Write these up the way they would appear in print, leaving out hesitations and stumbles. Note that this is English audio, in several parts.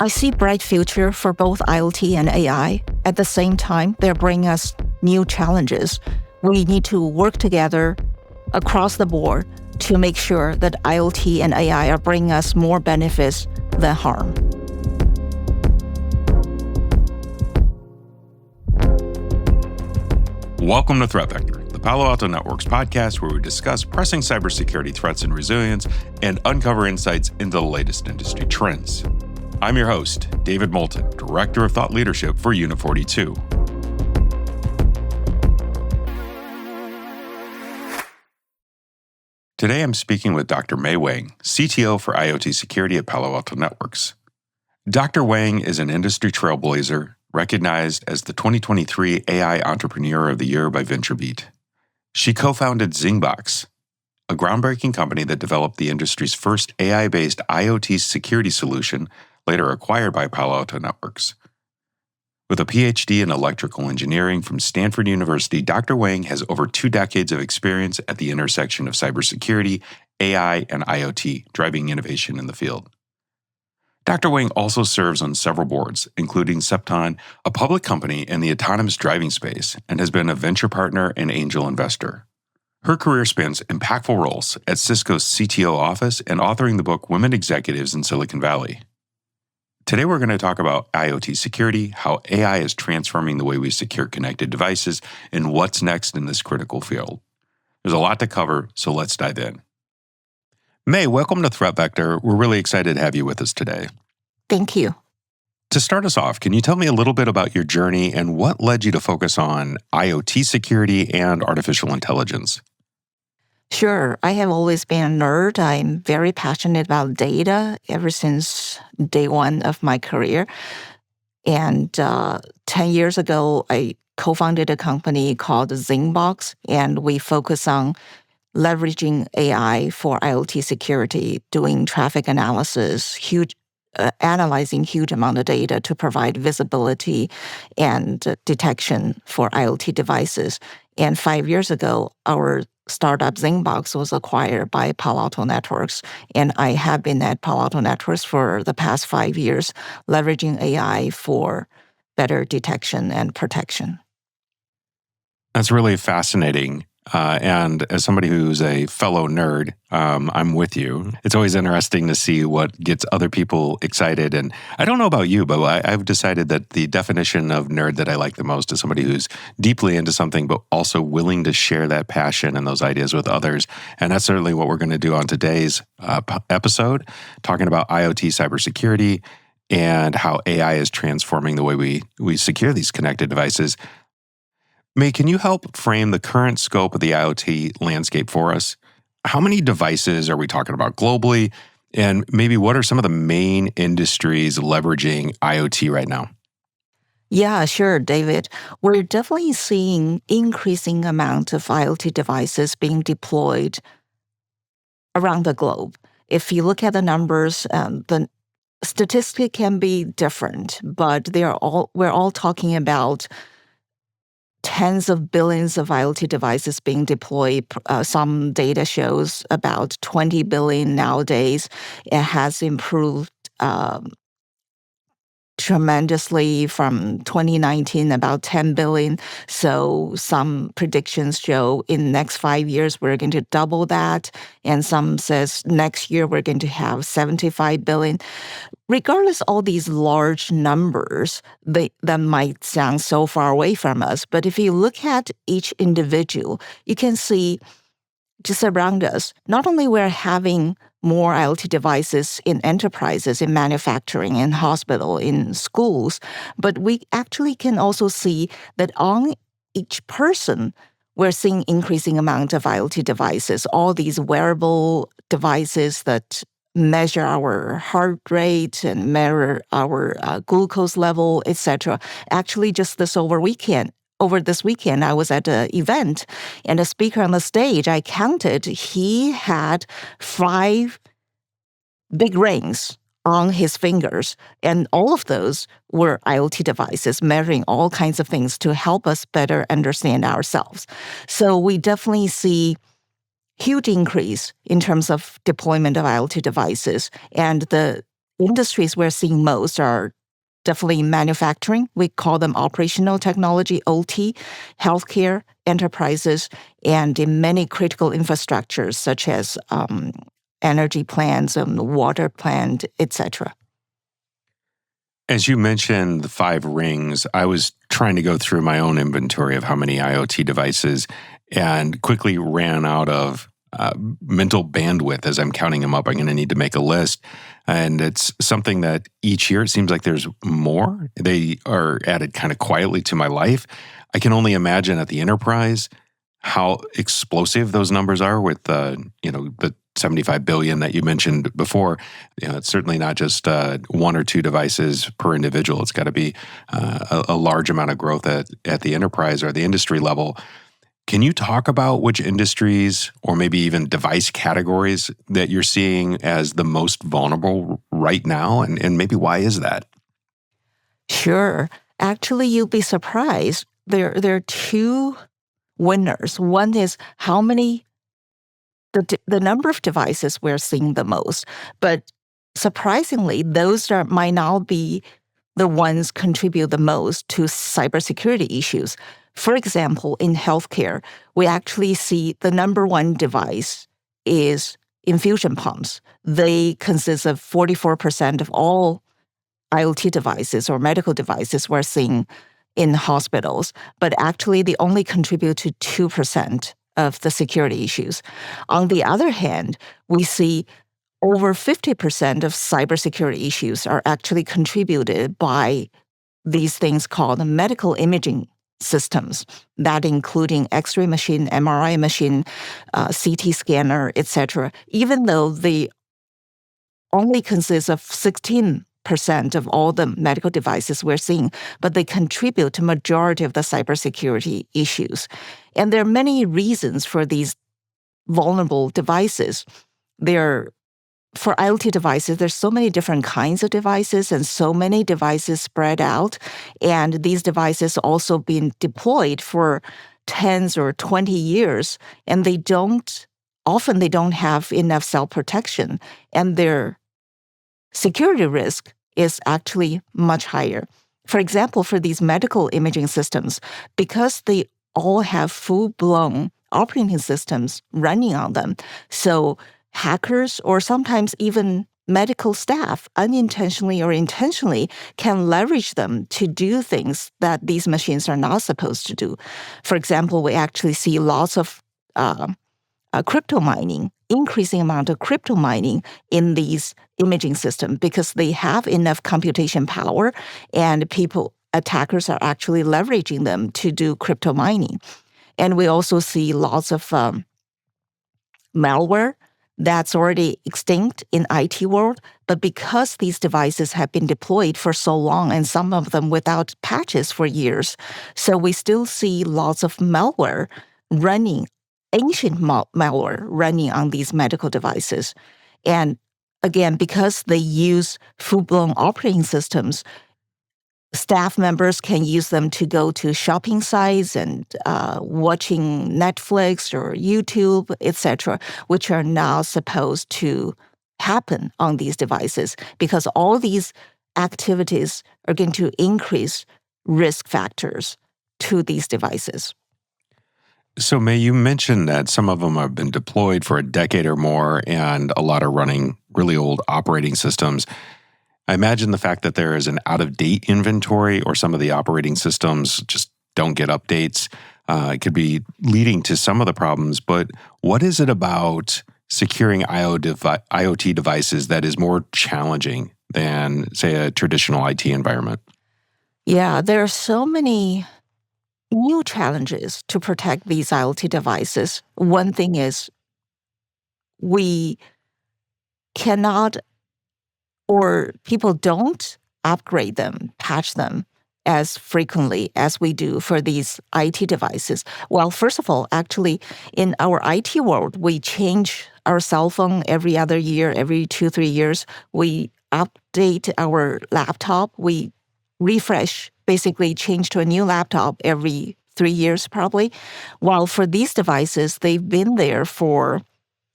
I see bright future for both IoT and AI. At the same time, they're bringing us new challenges. We need to work together across the board to make sure that IoT and AI are bringing us more benefits than harm. Welcome to Threat Vector, the Palo Alto Networks podcast where we discuss pressing cybersecurity threats and resilience and uncover insights into the latest industry trends. I'm your host, David Moulton, Director of Thought Leadership for Unit 42. Today I'm speaking with Dr. Mei Wang, CTO for IoT Security at Palo Alto Networks. Dr. Wang is an industry trailblazer, recognized as the 2023 AI Entrepreneur of the Year by VentureBeat. She co-founded Zingbox, a groundbreaking company that developed the industry's first AI-based IoT security solution, later acquired by Palo Alto Networks. With a PhD in electrical engineering from Stanford University, Dr. Wang has over 2 decades of experience at the intersection of cybersecurity, AI, and IoT, driving innovation in the field. Dr. Wang also serves on several boards, including Septon, a public company in the autonomous driving space, and has been a venture partner and angel investor. Her career spans impactful roles at Cisco's CTO office and authoring the book Women Executives in Silicon Valley. Today we're going to talk about IoT security, how AI is transforming the way we secure connected devices, and what's next in this critical field. There's a lot to cover, so let's dive in. Mei, welcome to Threat Vector. We're really excited to have you with us today. Thank you. To start us off, can you tell me a little bit about your journey and what led you to focus on IoT security and artificial intelligence? Sure. I have always been a nerd. I'm very passionate about data ever since day one of my career. And 10 years ago, I co-founded a company called Zingbox, and we focus on leveraging AI for IoT security, doing traffic analysis, analyzing huge amount of data to provide visibility and detection for IoT devices. And 5 years ago, our startup Zingbox was acquired by Palo Alto Networks, and I have been at Palo Alto Networks for the past 5 years, leveraging AI for better detection and protection. That's really fascinating. And as somebody who's a fellow nerd, I'm with you. It's always interesting to see what gets other people excited. And I don't know about you, but I've decided that the definition of nerd that I like the most is somebody who's deeply into something, but also willing to share that passion and those ideas with others. And that's certainly what we're going to do on today's episode, talking about IoT cybersecurity and how AI is transforming the way we secure these connected devices. Mei, can you help frame the current scope of the IoT landscape for us? How many devices are we talking about globally? And maybe what are some of the main industries leveraging IoT right now? Yeah, sure, David. We're definitely seeing increasing amount of IoT devices being deployed around the globe. If you look at the numbers, the statistic can be different, but we're all talking about tens of billions of IoT devices being deployed. Some data shows about 20 billion nowadays. It has improved tremendously from 2019, about 10 billion. So some predictions show in the next 5 years, we're going to double that. And some says next year, we're going to have 75 billion. Regardless of all these large numbers, that might sound so far away from us. But if you look at each individual, you can see just around us, not only we're having more IoT devices in enterprises, in manufacturing, in hospital, in schools, but we actually can also see that on each person, we're seeing increasing amount of IoT devices, all these wearable devices that measure our heart rate and measure our glucose level, etc. Actually, just over this weekend, I was at an event, and a speaker on the stage, I counted, he had 5 big rings on his fingers, and all of those were IoT devices measuring all kinds of things to help us better understand ourselves. So we definitely see huge increase in terms of deployment of IoT devices, and the industries we're seeing most are definitely manufacturing. We call them operational technology, OT, healthcare, enterprises, and in many critical infrastructures such as energy plants, water plant, etc. As you mentioned the 5 rings, I was trying to go through my own inventory of how many IoT devices and quickly ran out of mental bandwidth as I'm counting them up. I'm going to need to make a list. And it's something that each year it seems like there's more. They are added kind of quietly to my life. I can only imagine at the enterprise how explosive those numbers are with the 75 billion that you mentioned before. It's certainly not just 1 or 2 devices per individual. It's got to be a large amount of growth at the enterprise or the industry level. Can you talk about which industries or maybe even device categories that you're seeing as the most vulnerable right now? And maybe why is that? Sure. Actually, you'll be surprised. There are 2 winners. One is how many the number of devices we're seeing the most. But surprisingly, those might not be the ones contribute the most to cybersecurity issues. For example, in healthcare, we actually see the number 1 device is infusion pumps. They consist of 44% of all IoT devices or medical devices we're seeing in hospitals, but actually they only contribute to 2% of the security issues. On the other hand, we see over 50% of cybersecurity issues are actually contributed by these things called medical imaging systems, that including X-ray machine, MRI machine, CT scanner, etc., even though they only consist of 16% of all the medical devices we're seeing, but they contribute to majority of the cybersecurity issues. And there are many reasons for these vulnerable devices. For IoT devices, there's so many different kinds of devices and so many devices spread out. And these devices also been deployed for 10 or 20 years, and often they don't have enough self-protection, and their security risk is actually much higher. For example, for these medical imaging systems, because they all have full-blown operating systems running on them, so hackers or sometimes even medical staff unintentionally or intentionally can leverage them to do things that these machines are not supposed to do. For example, we actually see lots of crypto mining, increasing amount of crypto mining in these imaging systems because they have enough computation power and attackers are actually leveraging them to do crypto mining. And we also see lots of malware that's already extinct in IT world, but because these devices have been deployed for so long and some of them without patches for years, so we still see lots of malware running, ancient malware running on these medical devices. And again, because they use full-blown operating systems, staff members can use them to go to shopping sites and watching Netflix or YouTube, etc., which are now supposed to happen on these devices because all these activities are going to increase risk factors to these devices. So, May, you mentioned that some of them have been deployed for a decade or more, and a lot are running really old operating systems. I imagine the fact that there is an out-of-date inventory or some of the operating systems just don't get updates. It could be leading to some of the problems, but what is it about securing IoT devices that is more challenging than, say, a traditional IT environment? Yeah, there are so many new challenges to protect these IoT devices. One thing is we cannot or people don't upgrade them, patch them as frequently as we do for these IT devices. Well, first of all, actually, in our IT world, we change our cell phone every other year, every 2-3 years. We update our laptop. We refresh, basically change to a new laptop every 3 years probably. While for these devices, they've been there for,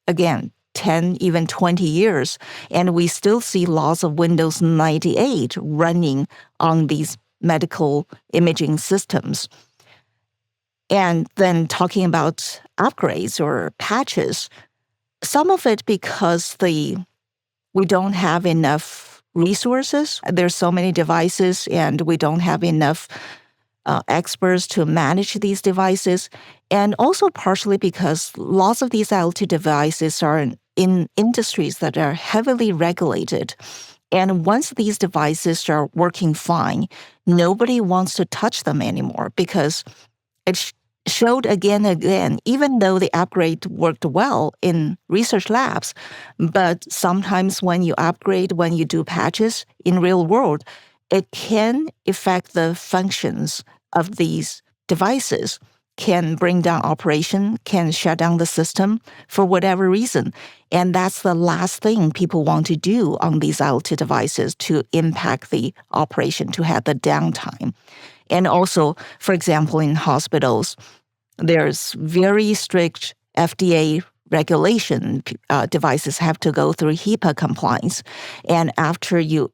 again, 10, even 20 years, and we still see lots of Windows 98 running on these medical imaging systems. And then talking about upgrades or patches, some of it because we don't have enough resources. There's so many devices, and we don't have enough experts to manage these devices. And also partially because lots of these IoT devices are in industries that are heavily regulated. And once these devices are working fine, nobody wants to touch them anymore because it showed again and again, even though the upgrade worked well in research labs, but sometimes when you upgrade, when you do patches in real world, it can affect the functions of these devices, can bring down operation, can shut down the system for whatever reason. And that's the last thing people want to do on these IoT devices, to impact the operation, to have the downtime. And also, for example, in hospitals, there's very strict FDA regulation. Devices have to go through HIPAA compliance. And after you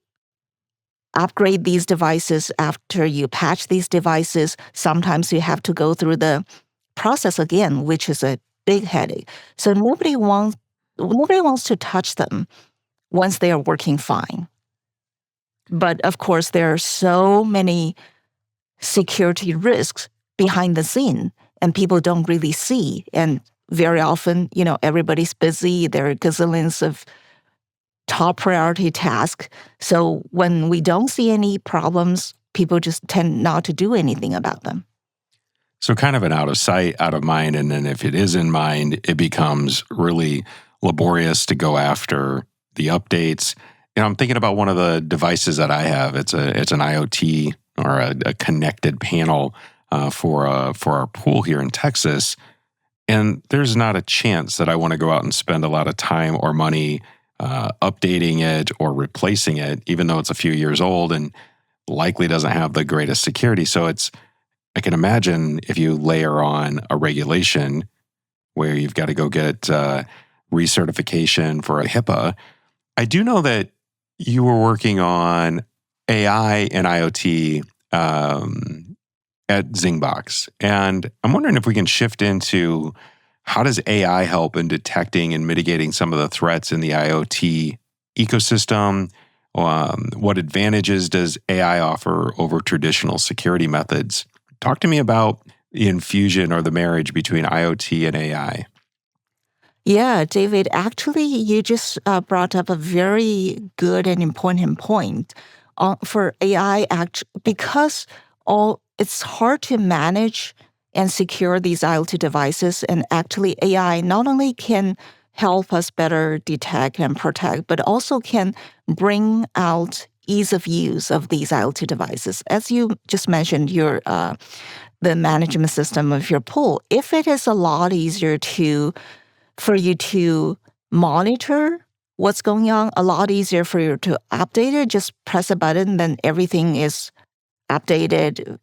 upgrade these devices, after you patch these devices, sometimes you have to go through the process again, which is a big headache. So nobody wants to touch them once they are working fine. But of course, there are so many security risks behind the scene, and people don't really see. And very often, everybody's busy. There are gazillions of top priority tasks. So when we don't see any problems, people just tend not to do anything about them. So kind of an out of sight, out of mind. And then if it is in mind, it becomes really laborious to go after the updates. I'm thinking about one of the devices that I have. It's an IoT or a connected panel for our pool here in Texas. And there's not a chance that I want to go out and spend a lot of time or money updating it or replacing it, even though it's a few years old and likely doesn't have the greatest security. So I can imagine if you layer on a regulation where you've got to go get recertification for a HIPAA. I do know that you were working on AI and IoT at Zingbox. And I'm wondering if we can shift into how does AI help in detecting and mitigating some of the threats in the IoT ecosystem? What advantages does AI offer over traditional security methods? Talk to me about the infusion or the marriage between IoT and AI. Yeah, David, actually, you just brought up a very good and important point. For AI, because it's hard to manage and secure these IoT devices, and actually AI not only can help us better detect and protect, but also can bring out ease of use of these IoT devices. As you just mentioned, the management system of your pool, if it is a lot easier for you to monitor what's going on, a lot easier for you to update it, just press a button, then everything is updated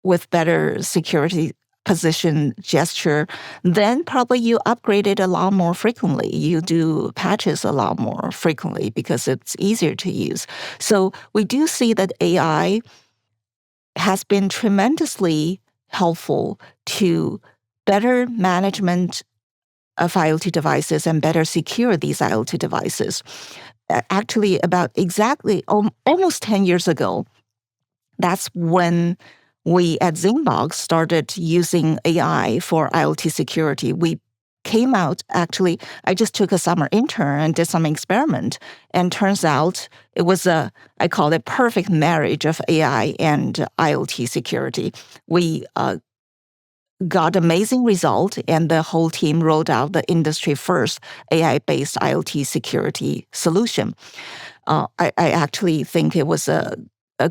with better security position gesture, then probably you upgrade it a lot more frequently. You do patches a lot more frequently because it's easier to use. So we do see that AI has been tremendously helpful to better management of IoT devices and better secure these IoT devices. Actually, about exactly almost 10 years ago, that's when we at Zingbox started using AI for IoT security. We came out, actually, I just took a summer intern and did some experiment, and turns out it was I call it perfect marriage of AI and IoT security. We got amazing result, and the whole team rolled out the industry first AI-based IoT security solution. I actually think it was a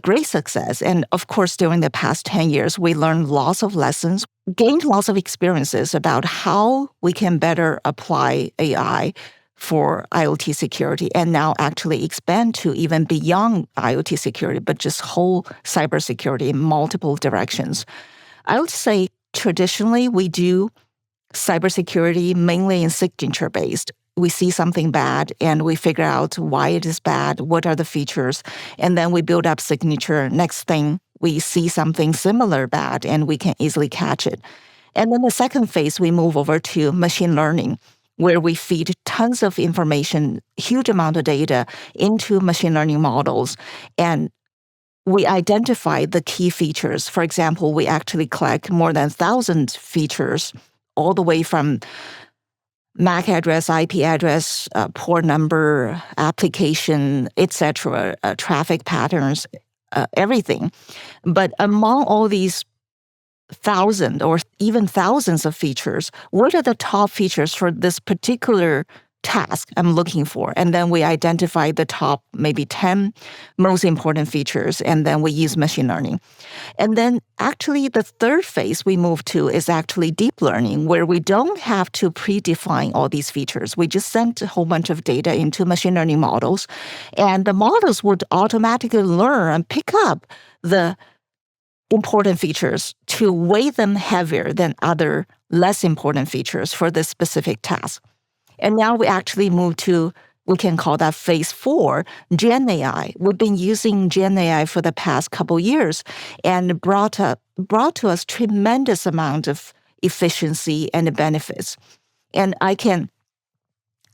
great success. And of course, during the past 10 years, we learned lots of lessons, gained lots of experiences about how we can better apply AI for IoT security, and now actually expand to even beyond IoT security, but just whole cybersecurity in multiple directions. I would say traditionally we do cybersecurity mainly in signature-based. we see something bad and we figure out why it is bad, what are the features, and then we build up signature. Next thing, we see something similar bad and we can easily catch it. And then the second phase, we move over to machine learning, where we feed tons of information, huge amount of data into machine learning models. And we identify the key features. For example, we actually collect more than 1,000 features, all the way from MAC address, IP address, port number, application, etc., traffic patterns, everything. But among all these 1,000 or even thousands of features, what are the top features for this particular task I'm looking for? And then we identify the top maybe 10 most important features, and then we use machine learning. And then actually the third phase we move to is actually deep learning, where we don't have to predefine all these features. We just send a whole bunch of data into machine learning models, and the models would automatically learn and pick up the important features to weigh them heavier than other less important features for this specific task. And now we actually move to, we can call that phase 4, Gen AI. We've been using Gen AI for the past couple years and brought to us tremendous amount of efficiency and benefits. And I can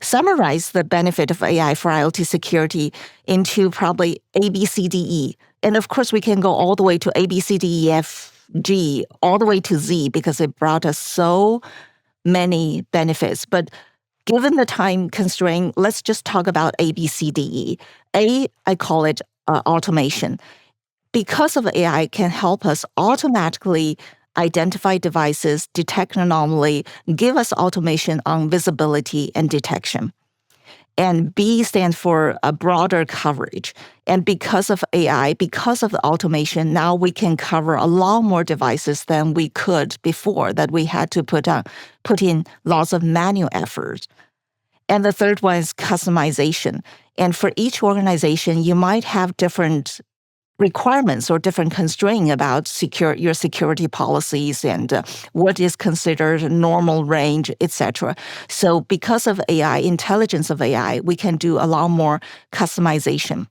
summarize the benefit of AI for IoT security into probably ABCDE. And of course, we can go all the way to ABCDEFG, all the way to Z, because it brought us so many benefits. But given the time constraint, let's just talk about ABCDE. A, I call it automation. Because of AI, can help us automatically identify devices, detect an anomaly, give us automation on visibility and detection. And B stands for a broader coverage. And because of AI, because of the automation, now we can cover a lot more devices than we could before, that we had to put in lots of manual effort. And the third one is customization. And for each organization, you might have different requirements or different constraints about your security policies and what is considered normal range, etc. So because of AI, intelligence of AI, we can do a lot more customization.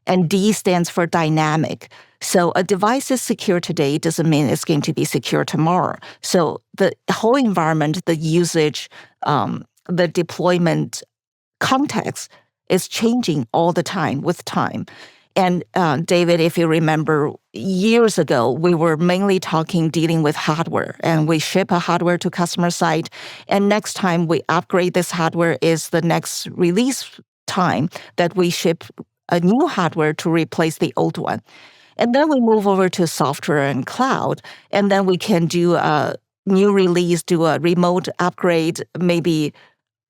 And D stands for dynamic. So a device is secure today doesn't mean it's going to be secure tomorrow. So the whole environment, the usage, the deployment context is changing all the time with time. And David, if you remember, years ago, we were mainly dealing with hardware, and we ship a hardware to customer site, and next time we upgrade this hardware is the next release time that we ship a new hardware to replace the old one. And then we move over to software and cloud, and then we can do a new release, do a remote upgrade, maybe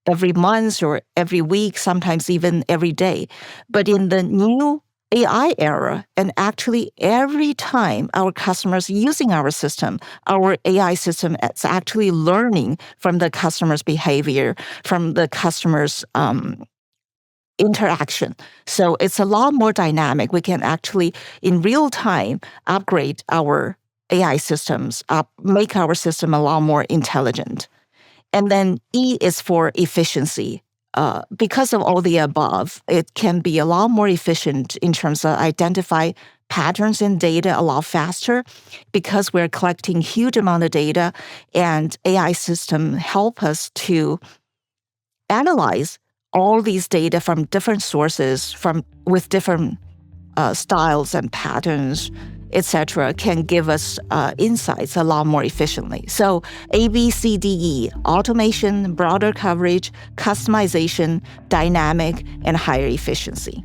every month or every week, sometimes even every day. But in the new AI era, and actually every time our customers using our system, our AI system is actually learning from the customer's behavior, from the customer's interaction. So it's a lot more dynamic. We can actually, in real time, upgrade our AI systems, make our system a lot more intelligent. And then E is for efficiency. Because of all the above, it can be a lot more efficient in terms of identify patterns in data a lot faster, because we're collecting huge amount of data, and AI system help us to analyze all these data from different sources, with different styles and patterns, etc., can give us insights a lot more efficiently. So ABCDE, automation, broader coverage, customization, dynamic, and higher efficiency.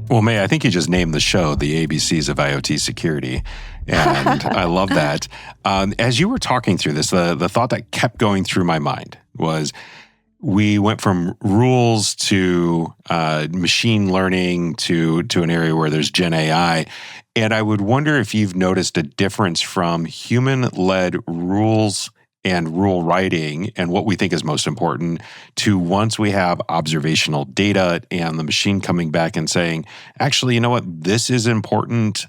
Well, May, I think you just named the show the ABCs of IoT Security, and I love that. As you were talking through this, the thought that kept going through my mind was we went from rules to machine learning to an area where there's Gen AI, and I would wonder if you've noticed a difference from human-led rules and rule writing and what we think is most important to once we have observational data and the machine coming back and saying, actually, you know what, this is important.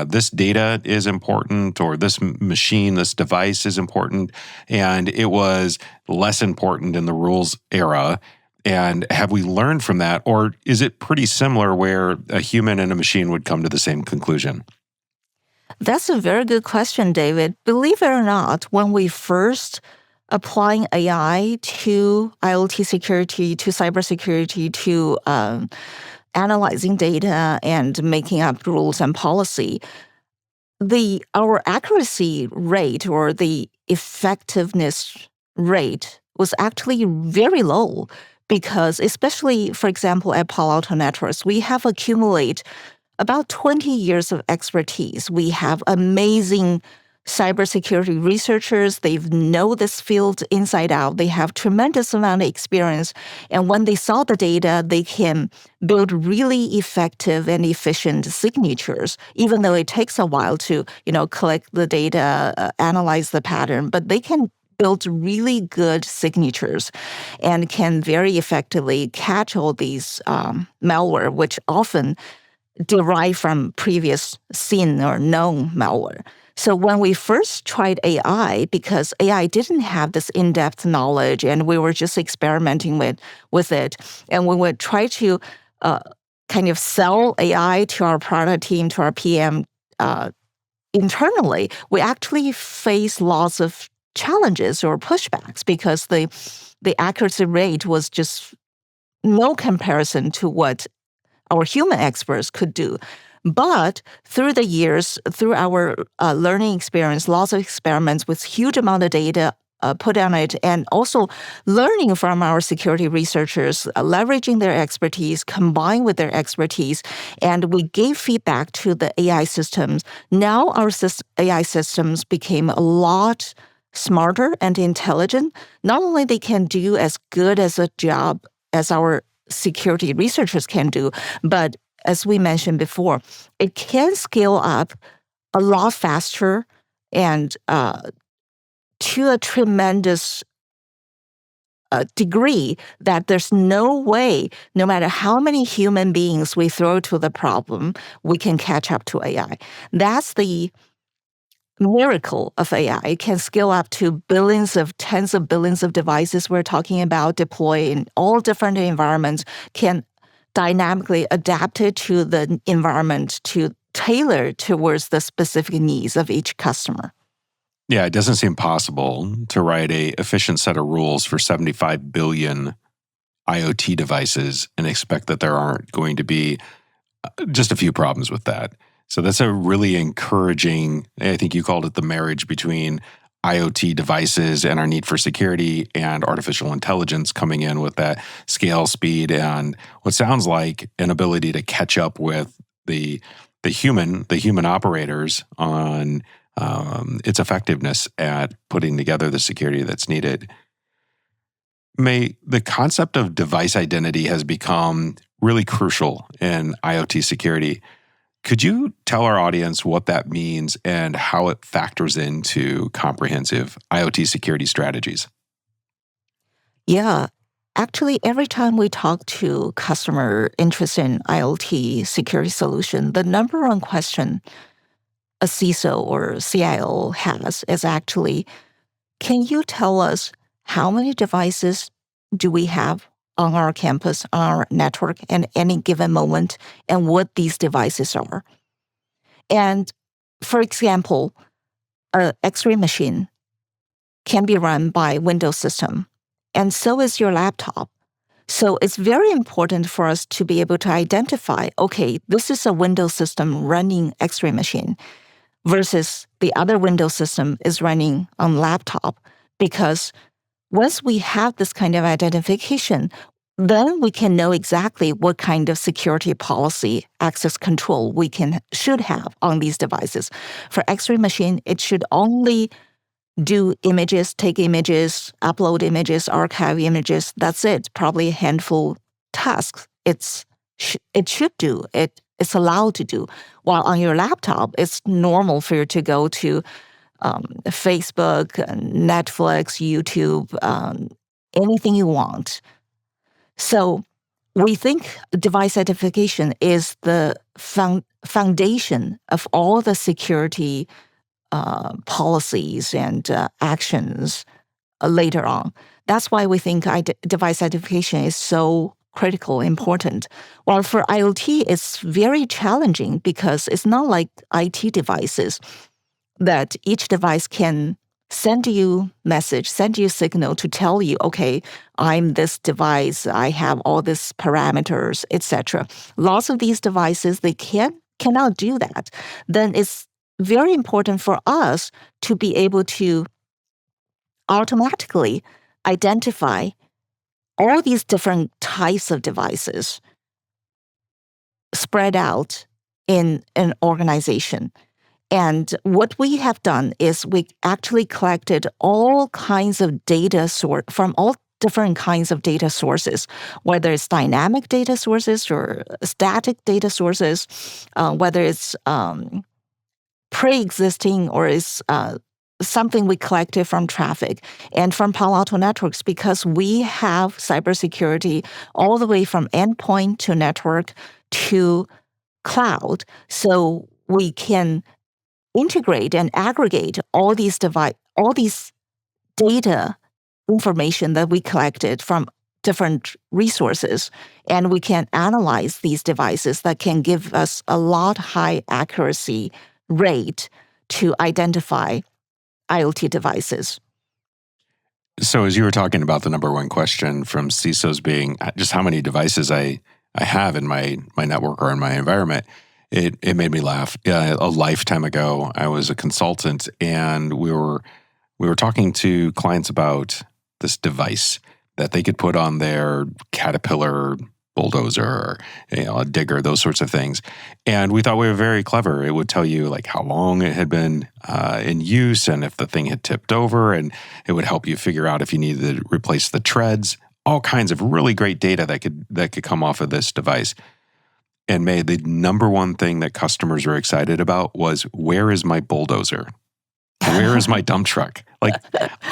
This data is important, or this machine, this device is important, and it was less important in the rules era. And have we learned from that, or is it pretty similar where a human and a machine would come to the same conclusion? That's a very good question, David. Believe it or not, when we first applying AI to IoT security, to cybersecurity, to analyzing data and making up rules and policy, our accuracy rate or the effectiveness rate was actually very low because, especially, for example, at Palo Alto Networks, we have accumulated about 20 years of expertise. We have amazing cybersecurity researchers. They know this field inside out. They have tremendous amount of experience. And when they saw the data, they can build really effective and efficient signatures, even though it takes a while to, collect the data, analyze the pattern, but they can build really good signatures and can very effectively catch all these malware, which often derived from previous seen or known malware. So when we first tried AI, because AI didn't have this in-depth knowledge and we were just experimenting with it, and we would try to kind of sell AI to our product team, to our PM internally, we actually face lots of challenges or pushbacks because the accuracy rate was just no comparison to what our human experts could do. But through the years, through our learning experience, lots of experiments with huge amount of data put on it, and also learning from our security researchers, leveraging their expertise, combined with their expertise, and we gave feedback to the AI systems. Now our AI systems became a lot smarter and intelligent. Not only they can do as good as a job as our security researchers can do, but as we mentioned before, it can scale up a lot faster and to a tremendous degree that there's no way, no matter how many human beings we throw to the problem, we can catch up to AI. That's the miracle of AI. It can scale up to tens of billions of devices we're talking about, deploy in all different environments, can dynamically adapt it to the environment to tailor towards the specific needs of each customer. Yeah, it doesn't seem possible to write a efficient set of rules for 75 billion IoT devices and expect that there aren't going to be just a few problems with that. So that's a really encouraging, I think you called it the marriage between IoT devices and our need for security and artificial intelligence coming in with that scale, speed, and what sounds like an ability to catch up with the human operators on its effectiveness at putting together the security that's needed. The concept of device identity has become really crucial in IoT security. Could you tell our audience what that means and how it factors into comprehensive IoT security strategies? Yeah. Actually, every time we talk to customer interested in IoT security solution, the number one question a CISO or CIO has is actually, can you tell us how many devices do we have on our campus, on our network at any given moment, and what these devices are? And for example, an X-ray machine can be run by Windows system, and so is your laptop. So it's very important for us to be able to identify, okay, this is a Windows system running X-ray machine versus the other Windows system is running on laptop, because once we have this kind of identification, then we can know exactly what kind of security policy access control we should have on these devices. For X-ray machine, it should only do images, take images, upload images, archive images. That's it. Probably a handful tasks. It should do. It's allowed to do. While on your laptop, it's normal for you to go to Facebook, Netflix, YouTube, anything you want. So we think device identification is the foundation of all the security policies and actions later on. That's why we think device identification is so critical, important. While for IoT, it's very challenging because it's not like IT devices that each device can send you message, send you signal to tell you, okay, I'm this device, I have all these parameters, etc. Lots of these devices, they cannot do that. Then it's very important for us to be able to automatically identify all these different types of devices spread out in an organization. And what we have done is we actually collected all kinds of data from all different kinds of data sources, whether it's dynamic data sources or static data sources, whether it's pre-existing or is something we collected from traffic and from Palo Alto Networks, because we have cybersecurity all the way from endpoint to network to cloud. So we can integrate and aggregate all these data information that we collected from different resources, and we can analyze these devices that can give us a lot high accuracy rate to identify IoT devices. So as you were talking about the number one question from CISOs being just how many devices I have in my network or in my environment, it made me laugh. A lifetime ago, I was a consultant, and we were talking to clients about this device that they could put on their Caterpillar bulldozer or a digger, those sorts of things. And we thought we were very clever. It would tell you like how long it had been in use and if the thing had tipped over, and it would help you figure out if you needed to replace the treads. All kinds of really great data that could come off of this device. And the number one thing that customers were excited about was, where is my bulldozer? Where is my dump truck?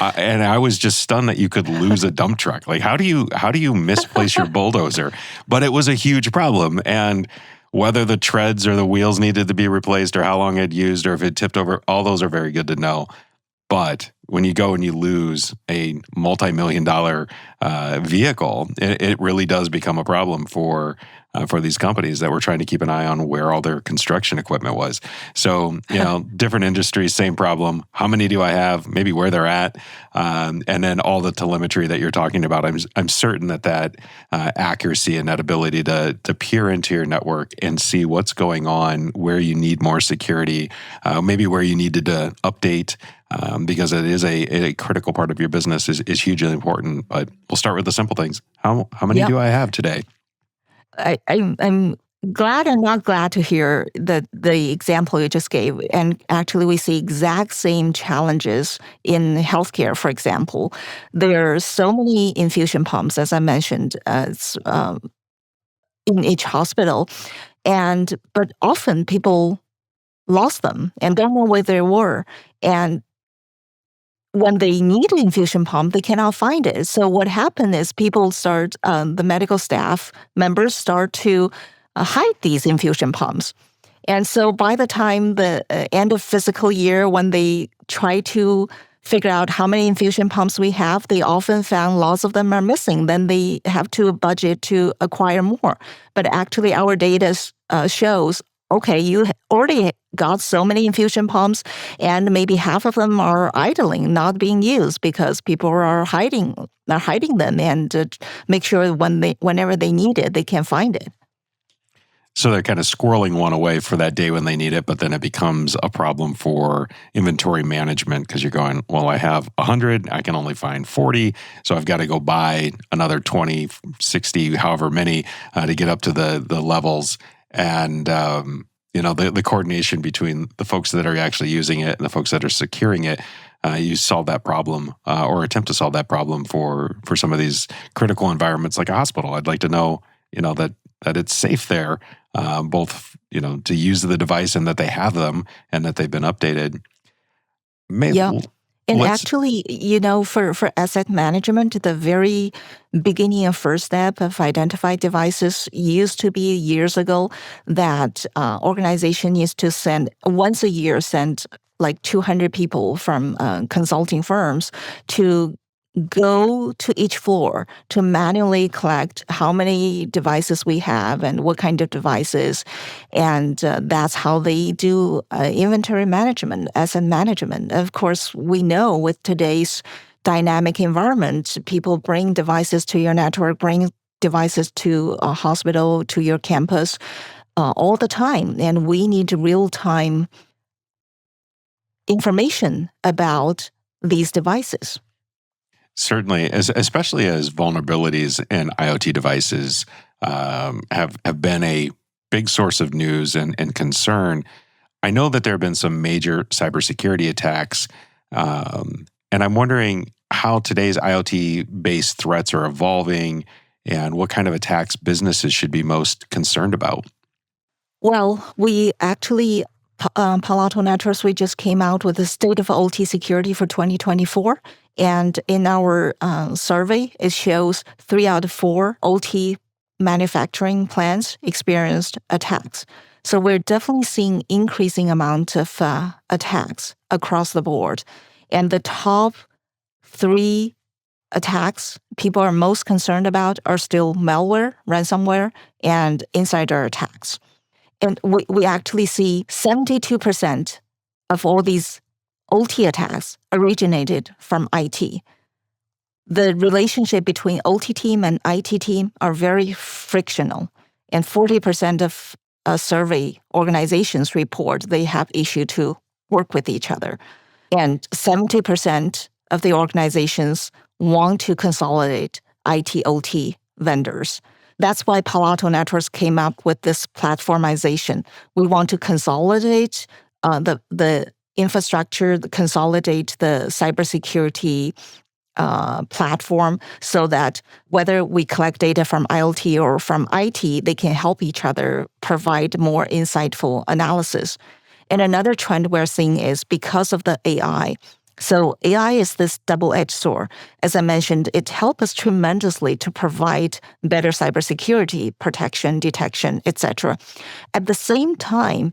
And I was just stunned that you could lose a dump truck. Like, how do you misplace your bulldozer? But it was a huge problem. And whether the treads or the wheels needed to be replaced or how long it used or if it tipped over, all those are very good to know. But when you go and you lose a multi-million-dollar vehicle, it really does become a problem for these companies that were trying to keep an eye on where all their construction equipment was. So, different industries, same problem. How many do I have? Maybe where they're at, and then all the telemetry that you're talking about. I'm certain that accuracy and that ability to peer into your network and see what's going on, where you need more security, maybe where you needed to update. Because it is a critical part of your business is hugely important. But we'll start with the simple things. How many do I have today? I'm glad and not glad to hear the example you just gave. And actually, we see exact same challenges in healthcare, for example. There are so many infusion pumps, as I mentioned, in each hospital. But often people lost them and don't know where they were. And when they need an infusion pump, they cannot find it. So what happened is the medical staff members start to hide these infusion pumps. And so by the time the end of fiscal year, when they try to figure out how many infusion pumps we have, they often found lots of them are missing. Then they have to budget to acquire more. But actually our data shows, okay, you already got so many infusion pumps, and maybe half of them are idling, not being used because people are hiding them, and make sure whenever they need it, they can find it. So they're kind of squirreling one away for that day when they need it, but then it becomes a problem for inventory management because you're going, well, I have 100, I can only find 40, so I've got to go buy another 20, 60, however many to get up to the levels. And the coordination between the folks that are actually using it and the folks that are securing it, you solve that problem or attempt to solve that problem for some of these critical environments like a hospital. I'd like to know, that it's safe there, both to use the device and that they have them and that they've been updated. May, Yeah. And let's actually, for asset management, the very beginning and first step of identified devices used to be years ago that organization needs to send once a year, send like 200 people from consulting firms to go to each floor to manually collect how many devices we have and what kind of devices. And that's how they do inventory management, asset management. Of course, we know with today's dynamic environment, people bring devices to your network, bring devices to a hospital, to your campus all the time. And we need real-time information about these devices. certainly, especially as vulnerabilities in IoT devices have been a big source of news and concern. I know that there have been some major cybersecurity attacks, and I'm wondering how today's IoT-based threats are evolving and what kind of attacks businesses should be most concerned about. Well, we actually, Palo Alto Networks, we just came out with the State of OT Security for 2024. And in our survey, it shows 3 out of 4 OT manufacturing plants experienced attacks. So we're definitely seeing increasing amount of attacks across the board. And the top 3 attacks people are most concerned about are still malware, ransomware, and insider attacks. And we actually see 72% of all these OT attacks originated from IT. The relationship between OT team and IT team are very frictional. And 40% of survey organizations report they have issue to work with each other. And 70% of the organizations want to consolidate IT OT vendors. That's why Palo Alto Networks came up with this platformization. We want to consolidate the infrastructure, consolidate the cybersecurity platform so that whether we collect data from IoT or from IT, they can help each other provide more insightful analysis. And another trend we're seeing is because of the AI. So AI is this double-edged sword. As I mentioned, it helps us tremendously to provide better cybersecurity, protection, detection, etc. At the same time,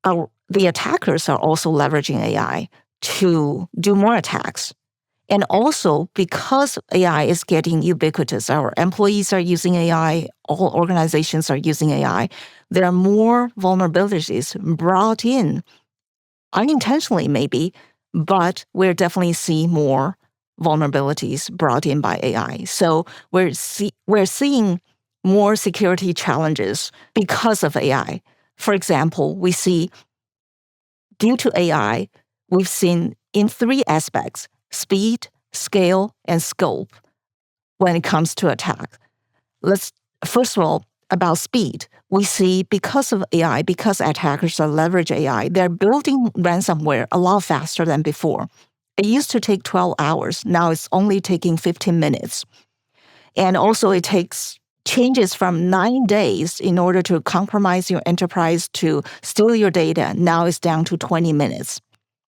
the attackers are also leveraging AI to do more attacks. And also, because AI is getting ubiquitous, our employees are using AI, all organizations are using AI, there are more vulnerabilities brought in, unintentionally maybe, but we're definitely seeing more vulnerabilities brought in by AI. So we're seeing more security challenges because of AI. For example, we see, due to AI, we've seen in 3 aspects: speed, scale, and scope when it comes to attack. Let's first of all, about speed. We see because of AI, because attackers are leverage AI, they're building ransomware a lot faster than before. It used to take 12 hours. Now it's only taking 15 minutes. And also it takes changes from 9 days in order to compromise your enterprise to steal your data. Now it's down to 20 minutes.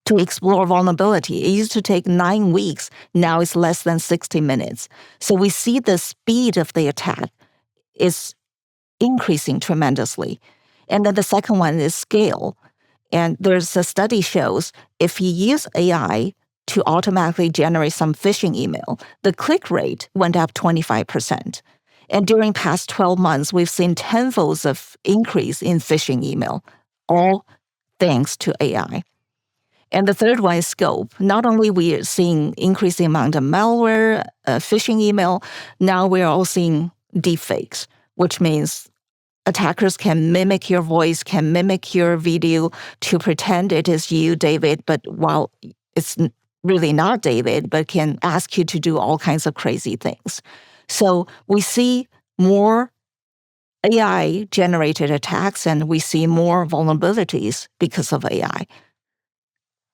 To explore vulnerability, it used to take 9 weeks. Now it's less than 60 minutes. So we see the speed of the attack is increasing tremendously. And then the second one is scale. And there's a study shows if you use AI to automatically generate some phishing email, the click rate went up 25%. And during past 12 months, we've seen tenfolds of increase in phishing email, all thanks to AI. And the third one is scope. Not only we are seeing increasing amount of malware, phishing email, now we're all seeing deepfakes, which means attackers can mimic your voice, can mimic your video to pretend it is you, David, but while it's really not David, but can ask you to do all kinds of crazy things. So we see more AI-generated attacks, and we see more vulnerabilities because of AI.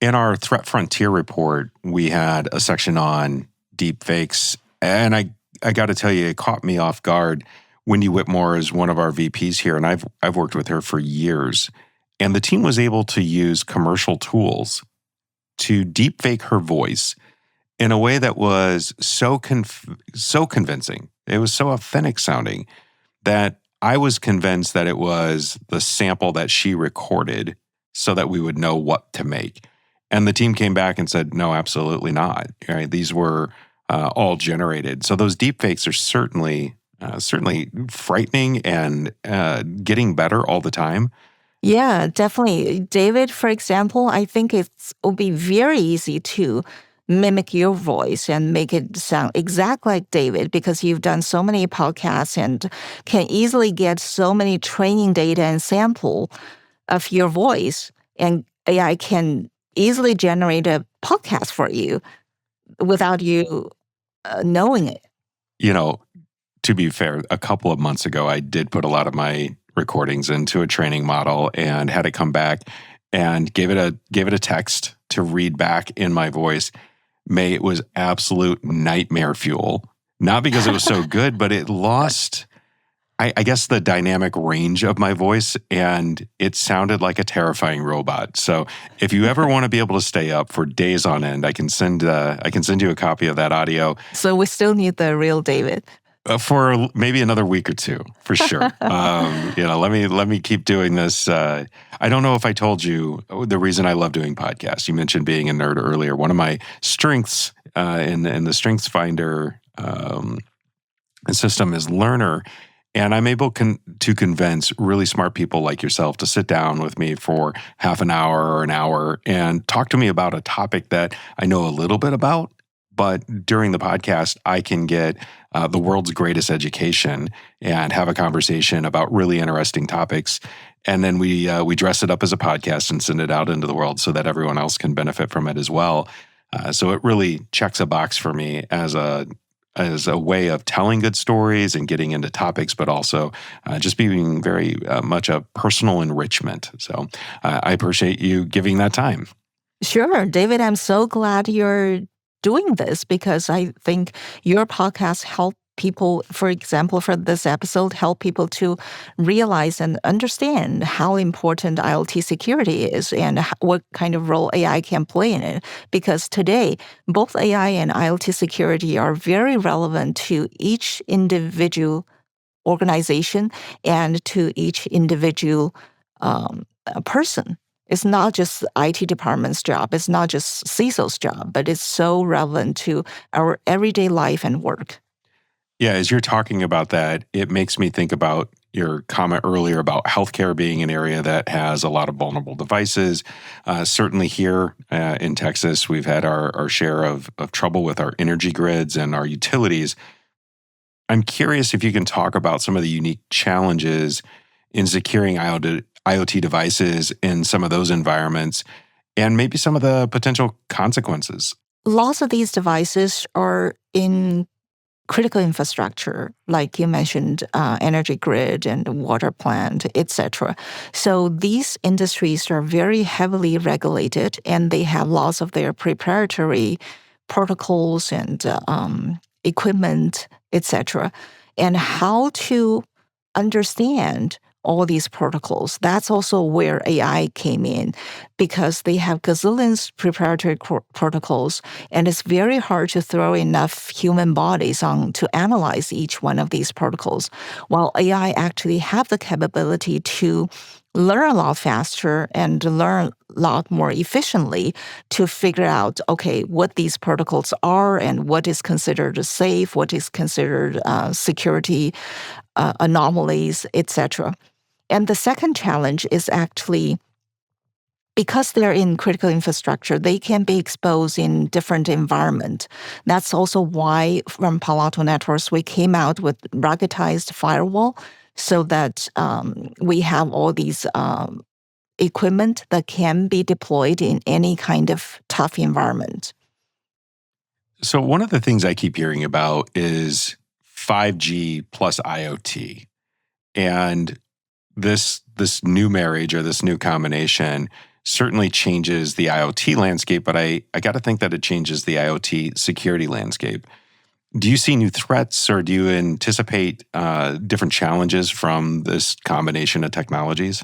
In our Threat Frontier report, we had a section on deepfakes, and I got to tell you, it caught me off guard. Wendy Whitmore is one of our VPs here, and I've worked with her for years. And the team was able to use commercial tools to deepfake her voice in a way that was so convincing. It was so authentic sounding that I was convinced that it was the sample that she recorded so that we would know what to make. And the team came back and said, no, absolutely not. Right? These were all generated. So those deepfakes are certainly frightening and getting better all the time. Yeah, definitely. David, for example, I think will be very easy to mimic your voice and make it sound exactly like David because you've done so many podcasts and can easily get so many training data and sample of your voice. And AI can easily generate a podcast for you without you knowing it. You know, to be fair, a couple of months ago, I did put a lot of my recordings into a training model and had it come back and gave it a text to read back in my voice. It was absolute nightmare fuel. Not because it was so good, but it lost, I guess, the dynamic range of my voice, and it sounded like a terrifying robot. So if you ever want to be able to stay up for days on end, I can send you a copy of that audio. So we still need the real David. For maybe another week or two, for sure. Let me keep doing this. I don't know if I told you the reason I love doing podcasts. You mentioned being a nerd earlier. One of my strengths in the Strengths Finder system is learner, and I'm able to convince really smart people like yourself to sit down with me for half an hour or an hour and talk to me about a topic that I know a little bit about. But during the podcast, I can get the world's greatest education and have a conversation about really interesting topics. And then we dress it up as a podcast and send it out into the world so that everyone else can benefit from it as well. So it really checks a box for me as a way of telling good stories and getting into topics, but also just being very much a personal enrichment. So I appreciate you giving that time. Sure. David, I'm so glad you're doing this because I think your podcast help people, for example, for this episode, help people to realize and understand how important IoT security is and what kind of role AI can play in it. Because today, both AI and IoT security are very relevant to each individual organization and to each individual person. It's not just the IT department's job. It's not just CISO's job, but it's so relevant to our everyday life and work. Yeah, as you're talking about that, it makes me think about your comment earlier about healthcare being an area that has a lot of vulnerable devices. Certainly here in Texas, we've had our share of trouble with our energy grids and our utilities. I'm curious if you can talk about some of the unique challenges in securing IoT devices in some of those environments and maybe some of the potential consequences. Lots of these devices are in critical infrastructure, like you mentioned, energy grid and water plant, etc. So these industries are very heavily regulated, and they have lots of their proprietary protocols and equipment, etc. And how to understand all these protocols. That's also where AI came in because they have gazillions proprietary protocols, and it's very hard to throw enough human bodies on to analyze each one of these protocols, while AI actually have the capability to learn a lot faster and learn a lot more efficiently to figure out, okay, what these protocols are and what is considered safe, what is considered security anomalies, etc. And the second challenge is actually because they're in critical infrastructure, they can be exposed in different environment. That's also why from Palo Alto Networks, we came out with ruggedized firewall so that we have all these equipment that can be deployed in any kind of tough environment. So one of the things I keep hearing about is 5G plus IoT. And this new marriage or this new combination certainly changes the IoT landscape, but I got to think that it changes the IoT security landscape. Do you see new threats or do you anticipate different challenges from this combination of technologies?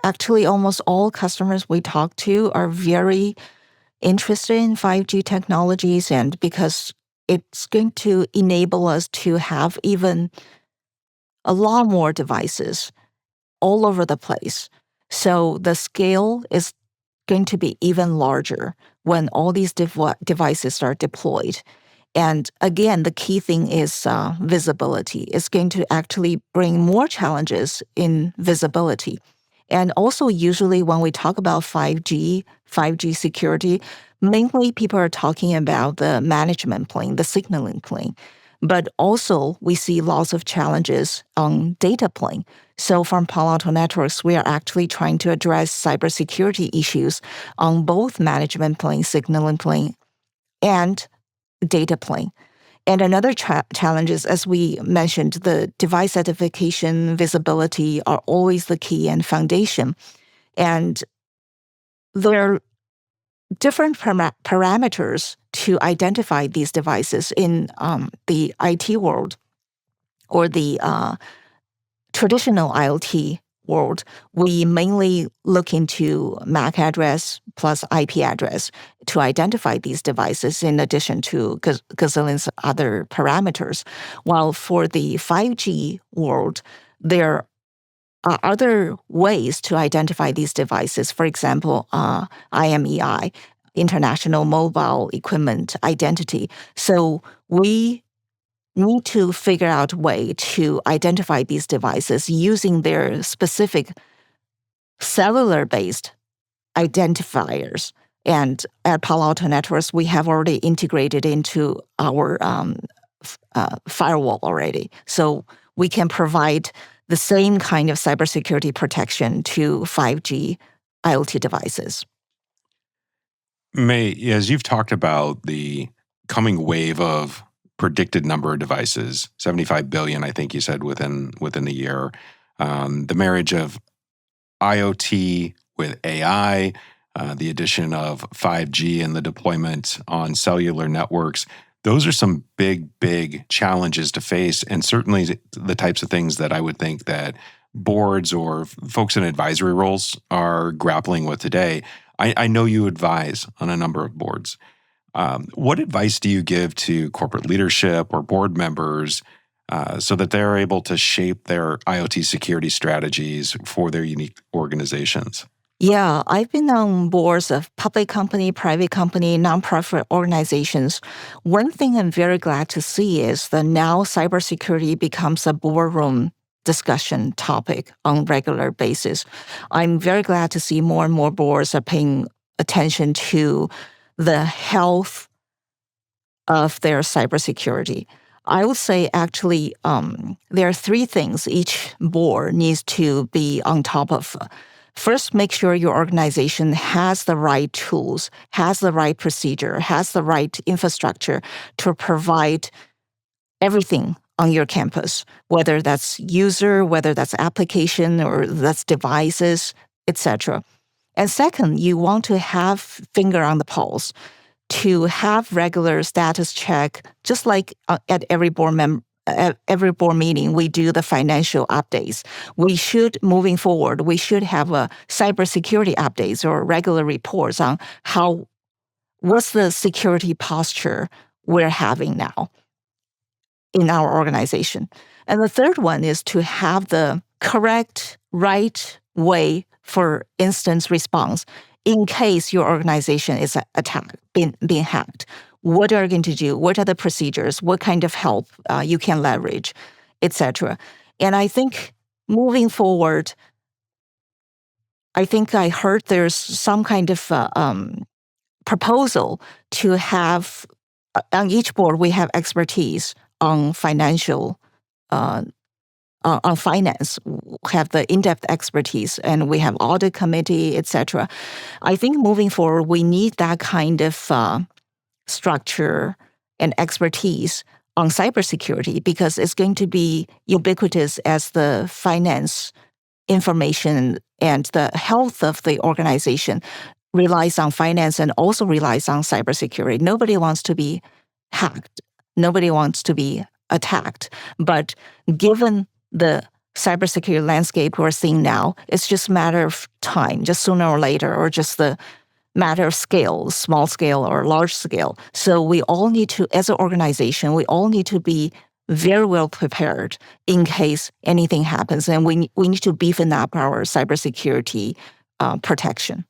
Actually, almost all customers we talk to are very interested in 5G technologies, and because it's going to enable us to have even a lot more devices all over the place. So the scale is going to be even larger when all these devices are deployed. And again, the key thing is visibility. It's going to actually bring more challenges in visibility. And also, usually when we talk about 5G security, mainly people are talking about the management plane, the signaling plane. But also, we see lots of challenges on data plane. So from Palo Alto Networks, we are actually trying to address cybersecurity issues on both management plane, signaling plane, and data plane. And another challenge is, as we mentioned, the device identification, visibility are always the key and foundation. And there are different parameters to identify these devices in the IT world or the traditional IoT world. We mainly look into MAC address plus IP address to identify these devices in addition to gazillions other parameters. While for the 5G world, there are other ways to identify these devices. For example, IMEI, International Mobile Equipment Identity. So we need to figure out a way to identify these devices using their specific cellular-based identifiers. And at Palo Alto Networks, we have already integrated into our firewall already. So we can provide the same kind of cybersecurity protection to 5G IoT devices. May, as you've talked about the coming wave of predicted number of devices, 75 billion, I think you said within a year, the marriage of IoT with AI, the addition of 5G and the deployment on cellular networks, those are some big challenges to face, and certainly the types of things that I would think that boards or folks in advisory roles are grappling with today. I know you advise on a number of boards. What advice do you give to corporate leadership or board members so that they're able to shape their IoT security strategies for their unique organizations? Yeah, I've been on boards of public company, private company, nonprofit organizations. One thing I'm very glad to see is that now cybersecurity becomes a boardroom discussion topic on regular basis. I'm very glad to see more and more boards are paying attention to the health of their cybersecurity. I would say actually there are three things each board needs to be on top of. First, make sure your organization has the right tools, has the right procedure, has the right infrastructure to provide everything on your campus, whether that's user, whether that's application, or that's devices, etc. And second, you want to have finger on the pulse to have regular status check, just like at every board meeting, we do the financial updates. We should, moving forward, we should have a cybersecurity updates or regular reports on what's the security posture we're having now in our organization. And the third one is to have the correct, right way for instance response in case your organization is attacked, being hacked. What are you going to do? What are the procedures? What kind of help you can leverage, etc. And I think moving forward, I think I heard there's some kind of proposal to have, on each board, we have expertise on financial on finance, have the in-depth expertise, and we have audit committee, etc. I think moving forward, we need that kind of structure and expertise on cybersecurity because it's going to be ubiquitous as the finance information and the health of the organization relies on finance and also relies on cybersecurity. Nobody wants to be hacked. Nobody wants to be attacked. But given the cybersecurity landscape we're seeing now, it's just a matter of time, just sooner or later, or just the matter of scale, small scale or large scale. So we all need to, as an organization, we all need to be very well prepared in case anything happens. And we need to beefing up our cybersecurity protection.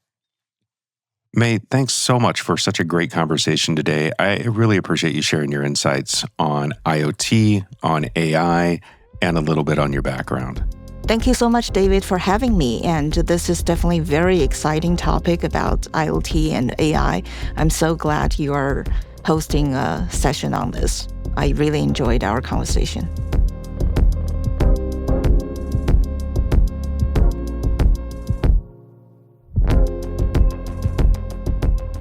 May, thanks so much for such a great conversation today. I really appreciate you sharing your insights on IoT, on AI, and a little bit on your background. Thank you so much, David, for having me. And this is definitely a very exciting topic about IoT and AI. I'm so glad you are hosting a session on this. I really enjoyed our conversation.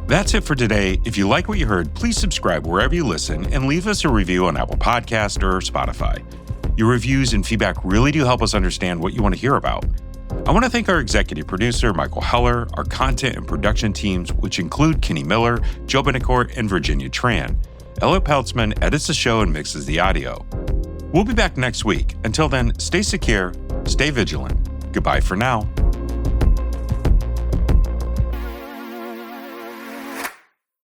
That's it for today. If you like what you heard, please subscribe wherever you listen and leave us a review on Apple Podcast or Spotify. Your reviews and feedback really do help us understand what you want to hear about. I want to thank our executive producer, Michael Heller, our content and production teams, which include Kenny Miller, Joe Benacourt, and Virginia Tran. Elliot Peltzman edits the show and mixes the audio. We'll be back next week. Until then, stay secure, stay vigilant. Goodbye for now.